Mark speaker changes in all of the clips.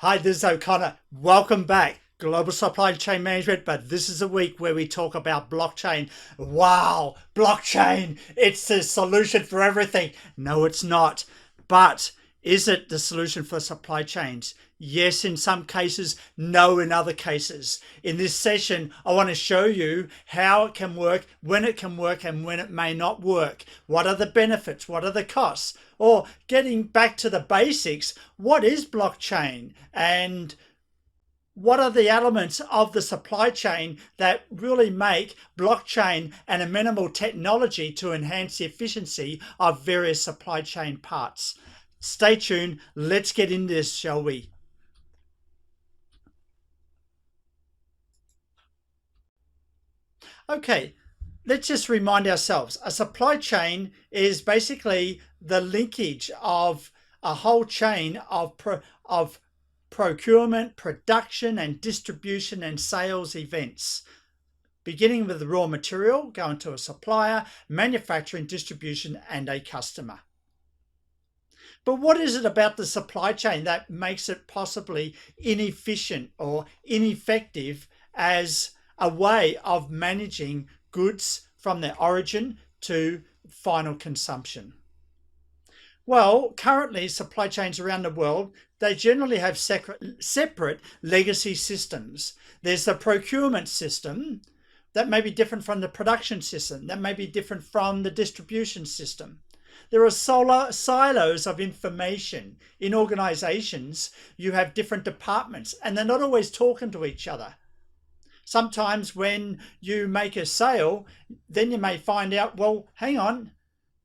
Speaker 1: Hi, this is O'Connor. Welcome back. Global supply chain management, but this is a week where we talk about blockchain. Wow, blockchain, it's the solution for everything. No, it's not. But is it the solution for supply chains? Yes, in some cases, no, in other cases. In this session, I want to show you how it can work, and when it may not work. What are the benefits? What are the costs? Or getting back to the basics, what is blockchain and what are the elements of the supply chain that really make blockchain an amenable technology to enhance the efficiency of various supply chain parts? Stay tuned. Let's get into this, shall we? Okay, let's just remind ourselves. A supply chain is basically the linkage of a whole chain of procurement, production, and distribution and sales events, beginning with the raw material, going to a supplier, manufacturing, distribution, and a customer. But what is it about the supply chain that makes it possibly inefficient or ineffective as a way of managing goods from their origin to final consumption? Well, currently supply chains around the world, they generally have separate legacy systems. There's the procurement system that may be different from the production system, that may be different from the distribution system. There are silos of information. In organizations, you have different departments and they're not always talking to each other. Sometimes when you make a sale, then you may find out, well, hang on,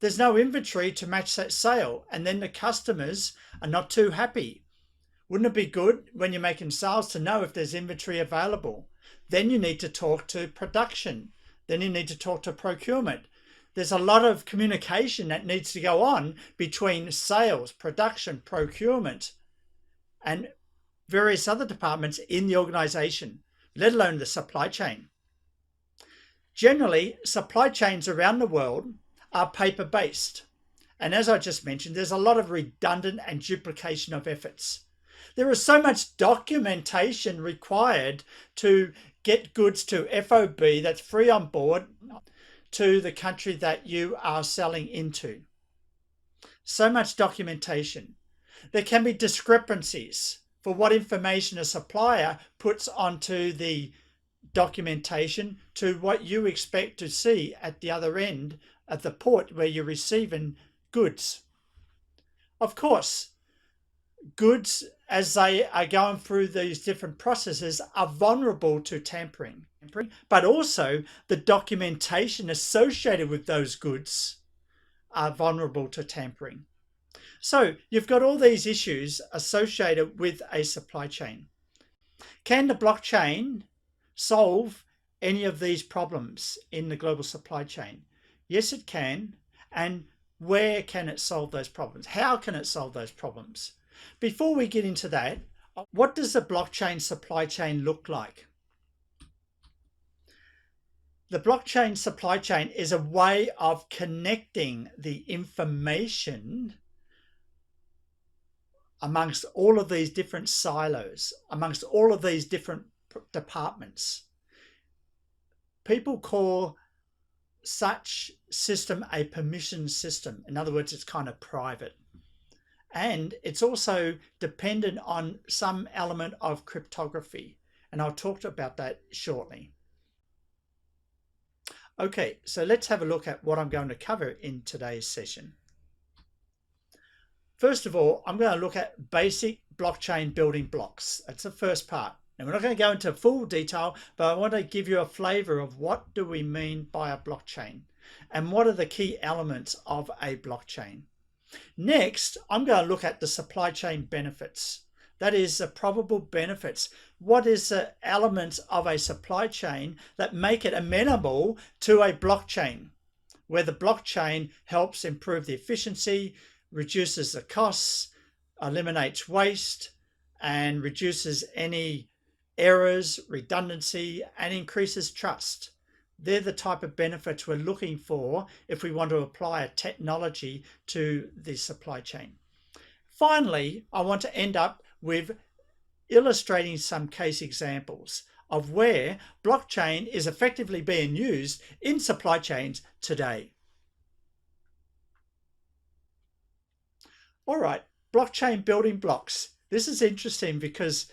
Speaker 1: there's no inventory to match that sale. And then the customers are not too happy. Wouldn't it be good when you're making sales to know if there's inventory available? Then you need to talk to production. Then you need to talk to procurement. There's a lot of communication that needs to go on between sales, production, procurement, and various other departments in the organization, let alone the supply chain. Generally, supply chains around the world are paper-based. And as I just mentioned, there's a lot of redundant and duplication of efforts. There is so much documentation required to get goods to FOB, that's free on board, to the country that you are selling into. So much documentation. There can be discrepancies for what information a supplier puts onto the documentation to what you expect to see at the other end at the port where you're receiving goods. Of course, goods, as they are going through these different processes, are vulnerable to tampering, but also the documentation associated with those goods are vulnerable to tampering. So you've got all these issues associated with a supply chain. Can the blockchain solve any of these problems in the global supply chain? Yes, it can. And where can it solve those problems? How can it solve those problems? Before we get into that, what does the blockchain supply chain look like? The blockchain supply chain is a way of connecting the information amongst all of these different silos, amongst all of these different departments. People call such system a permission system. In other words, it's kind of private. And it's also dependent on some element of cryptography. And I'll talk about that shortly. Okay, so let's have a look at what I'm going to cover in today's session. First of all, I'm going to look at basic blockchain building blocks. That's the first part. And we're not going to go into full detail, but I want to give you a flavor of what do we mean by a blockchain and what are the key elements of a blockchain. Next, I'm going to look at the supply chain benefits. That is the probable benefits. What is the elements of a supply chain that make it amenable to a blockchain, where the blockchain helps improve the efficiency, reduces the costs, eliminates waste, and reduces any errors, redundancy, and increases trust. They're the type of benefits we're looking for if we want to apply a technology to the supply chain. Finally, I want to end up with illustrating some case examples of where blockchain is effectively being used in supply chains today. All right, blockchain building blocks. This is interesting because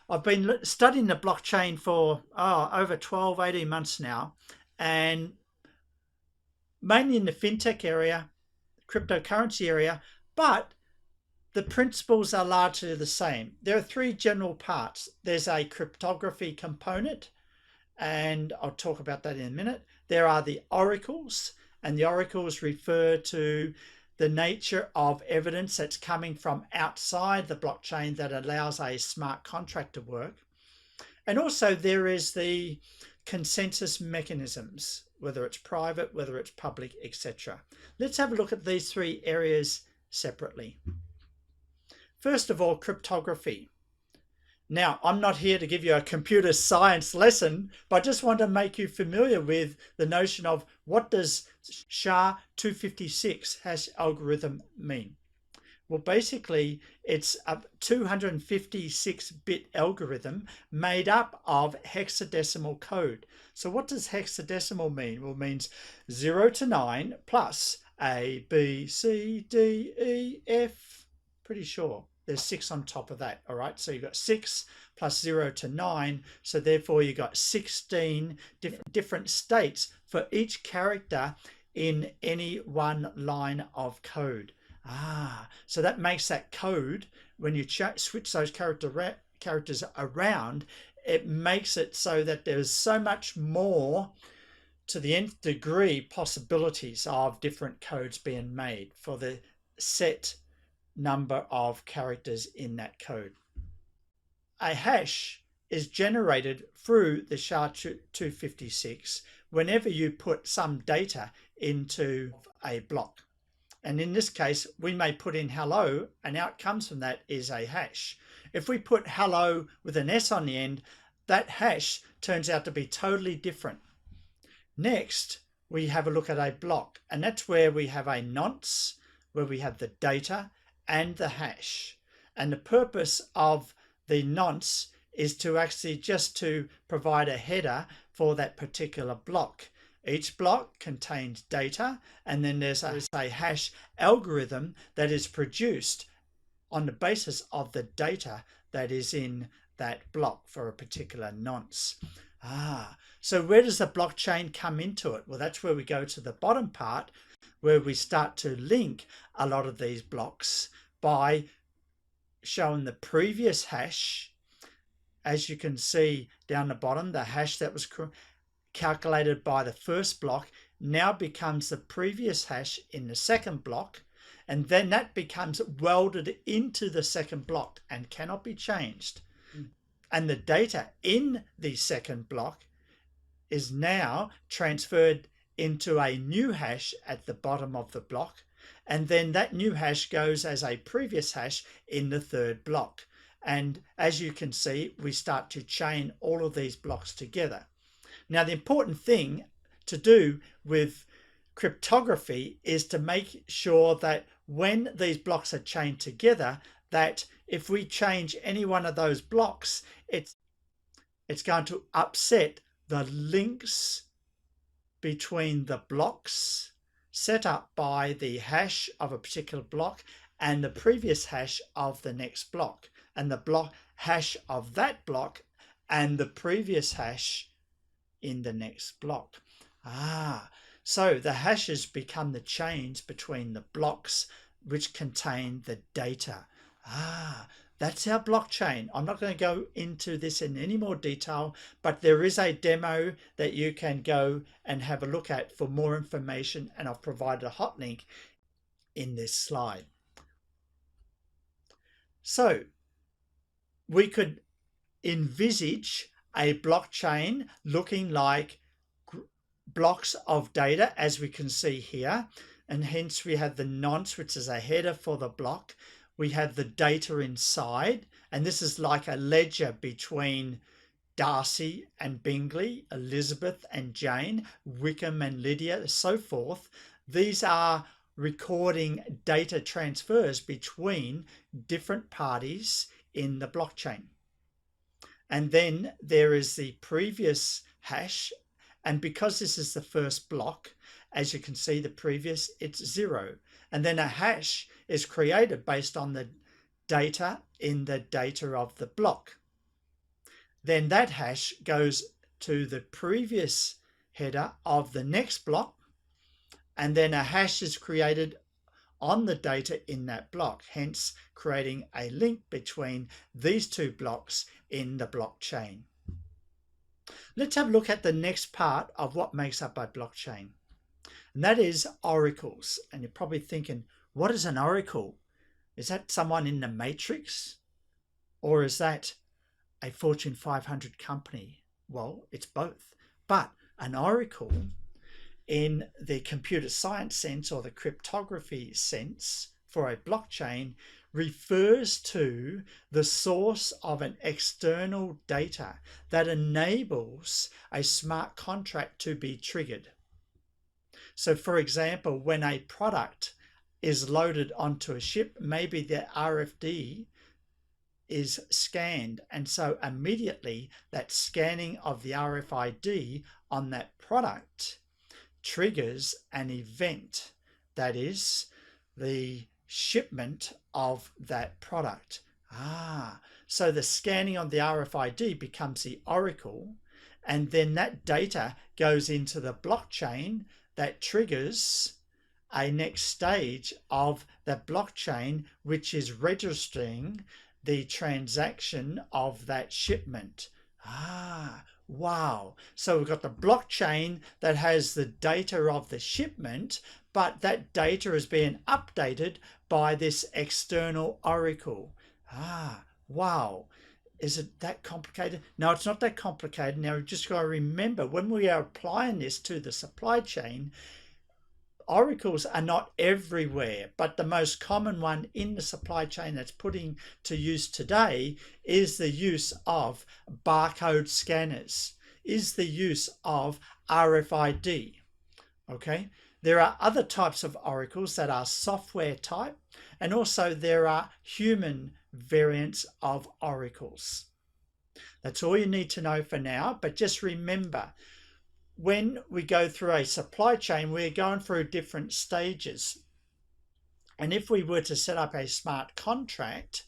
Speaker 1: I've been studying the blockchain for over 12, 18 months now, and mainly in the fintech area, cryptocurrency area, but the principles are largely the same. There are three general parts. There's a cryptography component, and I'll talk about that in a minute. There are the oracles, and the oracles refer to the nature of evidence that's coming from outside the blockchain that allows a smart contract to work. And also there is the consensus mechanisms, whether it's private, whether it's public, etc. Let's have a look at these three areas separately. First of all, cryptography. Now, I'm not here to give you a computer science lesson, but I just want to make you familiar with the notion of what does SHA-256 hash algorithm mean. Well, basically, it's a 256-bit algorithm made up of hexadecimal code. So what does hexadecimal mean? Well, it means 0 to 9 plus A, B, C, D, E, F. Pretty sure there's 6 on top of that. All right, so you've got 6 plus 0 to 9. So therefore, you've got 16 different states for each character in any one line of code. So that makes that code, when you switch those characters around, it makes it so that there's so much more to the nth degree possibilities of different codes being made for the set number of characters in that code. A hash is generated through the SHA-256 whenever you put some data into a block. And in this case, we may put in hello, and out comes from that is a hash. If we put hello with an S on the end, that hash turns out to be totally different. Next, we have a look at a block, and that's where we have a nonce, where we have the data and the hash. And the purpose of the nonce is to actually just to provide a header for that particular block. Each block contains data, and then there's a hash algorithm that is produced on the basis of the data that is in that block for a particular nonce. So where does the blockchain come into it? Well, that's where we go to the bottom part, where we start to link a lot of these blocks by showing the previous hash. As you can see down the bottom, the hash that was calculated by the first block now becomes the previous hash in the second block, and then that becomes welded into the second block and cannot be changed. And the data in the second block is now transferred into a new hash at the bottom of the block, and then that new hash goes as a previous hash in the third block. And as you can see, we start to chain all of these blocks together. Now, the important thing to do with cryptography is to make sure that when these blocks are chained together, that if we change any one of those blocks, it's going to upset the links between the blocks set up by the hash of a particular block and the previous hash of the next block, and the block hash of that block and the previous hash in the next block. So the hashes become the chains between the blocks which contain the data. That's our blockchain. I'm not going to go into this in any more detail, but there is a demo that you can go and have a look at for more information, and I've provided a hot link in this slide. So we could envisage a blockchain looking like blocks of data, as we can see here, and hence we have the nonce, which is a header for the block. We have the data inside, and this is like a ledger between Darcy and Bingley, Elizabeth and Jane, Wickham and Lydia, so forth. These are recording data transfers between different parties in the blockchain. And then there is the previous hash. And because this is the first block, as you can see, the previous, it's 0. And then a hash is created based on the data in the data of the block. Then that hash goes to the previous header of the next block, and then a hash is created on the data in that block, hence creating a link between these two blocks in the blockchain. Let's have a look at the next part of what makes up a blockchain, and that is oracles. And you're probably thinking, what is an oracle? Is that someone in the Matrix? Or is that a Fortune 500 company? Well, it's both. But an oracle, in the computer science sense or the cryptography sense for a blockchain, refers to the source of an external data that enables a smart contract to be triggered. So for example, when a product is loaded onto a ship, maybe the RFD is scanned, and so immediately that scanning of the RFID on that product triggers an event, that is the shipment of that product. So the scanning of the RFID becomes the oracle, and then that data goes into the blockchain that triggers a next stage of the blockchain, which is registering the transaction of that shipment. Wow. So we've got the blockchain that has the data of the shipment, but that data is being updated by this external oracle. Wow. Is it that complicated? No, it's not that complicated. Now we've just got to remember, when we are applying this to the supply chain, oracles are not everywhere, but the most common one in the supply chain that's putting to use today is the use of barcode scanners, is the use of RFID. Okay, there are other types of oracles that are software type, and also there are human variants of oracles. That's all you need to know for now, but just remember, when we go through a supply chain, we're going through different stages. And if we were to set up a smart contract,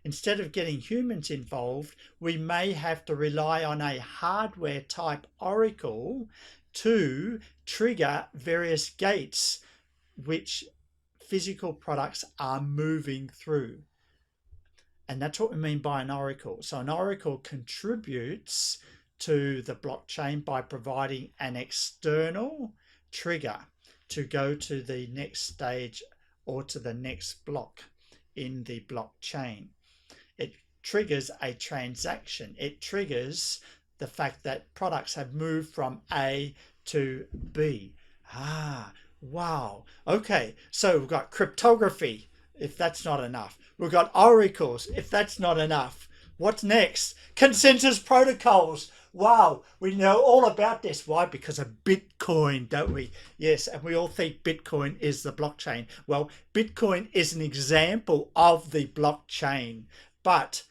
Speaker 1: instead of getting humans involved, we may have to rely on a hardware type oracle to trigger various gates which physical products are moving through. And that's what we mean by an oracle. So an oracle contributes to the blockchain by providing an external trigger to go to the next stage or to the next block in the blockchain. It triggers a transaction. It triggers the fact that products have moved from A to B. Wow. Okay, so we've got cryptography, if that's not enough. We've got oracles, if that's not enough. What's next? Consensus protocols. Wow, we know all about this. Why? Because of Bitcoin, don't we? Yes, and we all think Bitcoin is the blockchain. Well, Bitcoin is an example of the blockchain, but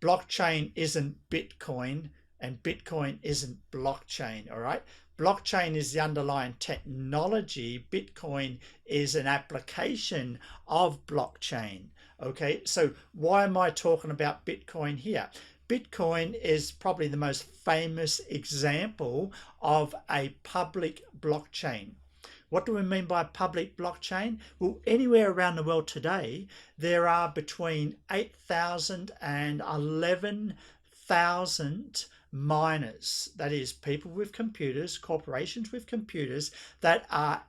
Speaker 1: blockchain isn't Bitcoin, and Bitcoin isn't blockchain, all right? Blockchain is the underlying technology. Bitcoin is an application of blockchain. Okay, so why am I talking about Bitcoin here? Bitcoin is probably the most famous example of a public blockchain. What do we mean by public blockchain? Well, anywhere around the world today, there are between 8,000 and 11,000 miners. That is, people with computers, corporations with computers that are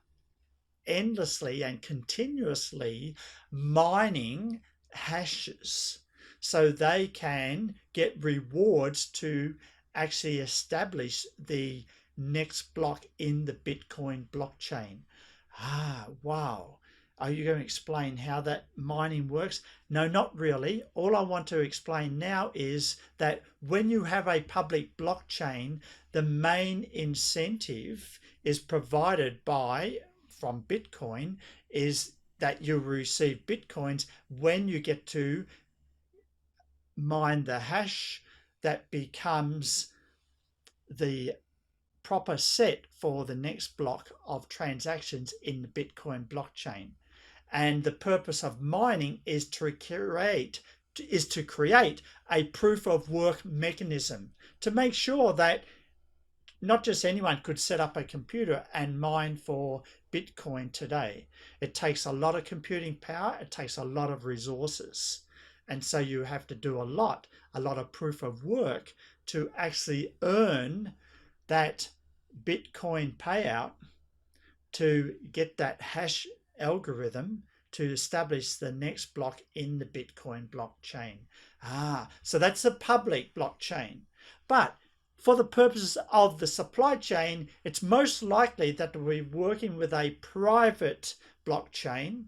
Speaker 1: endlessly and continuously mining hashes, so they can get rewards to actually establish the next block in the Bitcoin blockchain. Wow. Are you going to explain how that mining works? No, not really. All I want to explain now is that when you have a public blockchain, the main incentive is provided from Bitcoin is that you receive Bitcoins when you get to mine the hash that becomes the proper set for the next block of transactions in the Bitcoin blockchain. And the purpose of mining is to create a proof of work mechanism to make sure that not just anyone could set up a computer and mine for Bitcoin today. It takes a lot of computing power, it takes a lot of resources. And so you have to do a lot of proof of work to actually earn that Bitcoin payout to get that hash algorithm to establish the next block in the Bitcoin blockchain. So that's the public blockchain. But for the purposes of the supply chain, it's most likely that we're working with a private blockchain.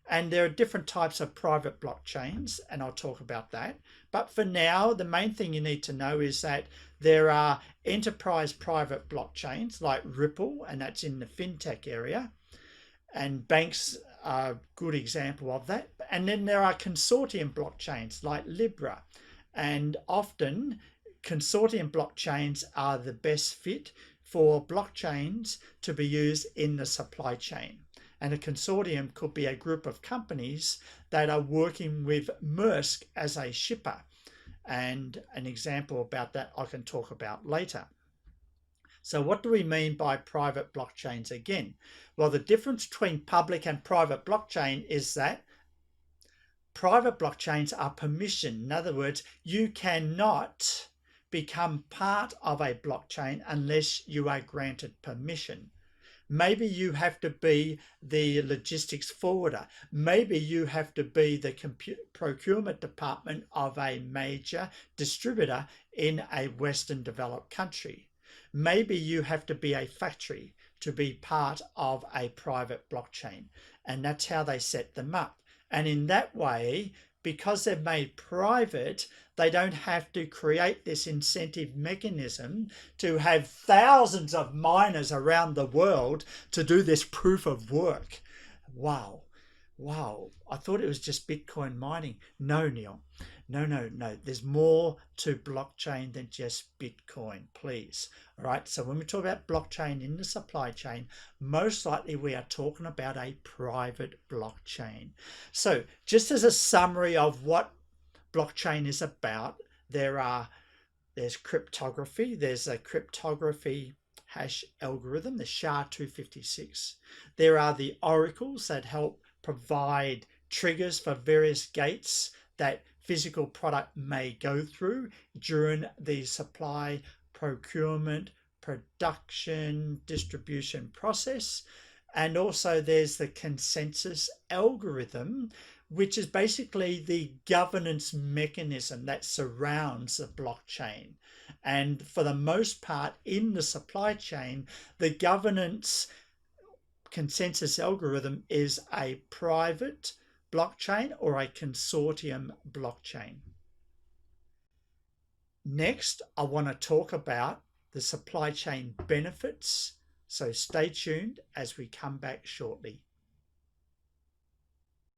Speaker 1: And there are different types of private blockchains, and I'll talk about that. But for now, the main thing you need to know is that there are enterprise private blockchains like Ripple, and that's in the fintech area. And banks are a good example of that. And then there are consortium blockchains like Libra. And often consortium blockchains are the best fit for blockchains to be used in the supply chain. And a consortium could be a group of companies that are working with Maersk as a shipper. And an example about that I can talk about later. So what do we mean by private blockchains again? Well, the difference between public and private blockchain is that private blockchains are permissioned. In other words, you cannot become part of a blockchain unless you are granted permission. Maybe you have to be the logistics forwarder. Maybe you have to be the procurement department of a major distributor in a Western developed country. Maybe you have to be a factory to be part of a private blockchain. And that's how they set them up. And in that way, because they're made private, they don't have to create this incentive mechanism to have thousands of miners around the world to do this proof of work. Wow. I thought it was just Bitcoin mining. No, Neil. No. There's more to blockchain than just Bitcoin, please. All right. So when we talk about blockchain in the supply chain, most likely we are talking about a private blockchain. So just as a summary of what blockchain is about, there's cryptography. There's a cryptography hash algorithm, the SHA-256. There are the oracles that help provide triggers for various gates that physical product may go through during the supply, procurement, production, distribution process. And also there's the consensus algorithm, which is basically the governance mechanism that surrounds the blockchain. And for the most part in the supply chain, the governance consensus algorithm is a private blockchain or a consortium blockchain. Next, I want to talk about the supply chain benefits. So stay tuned as we come back shortly.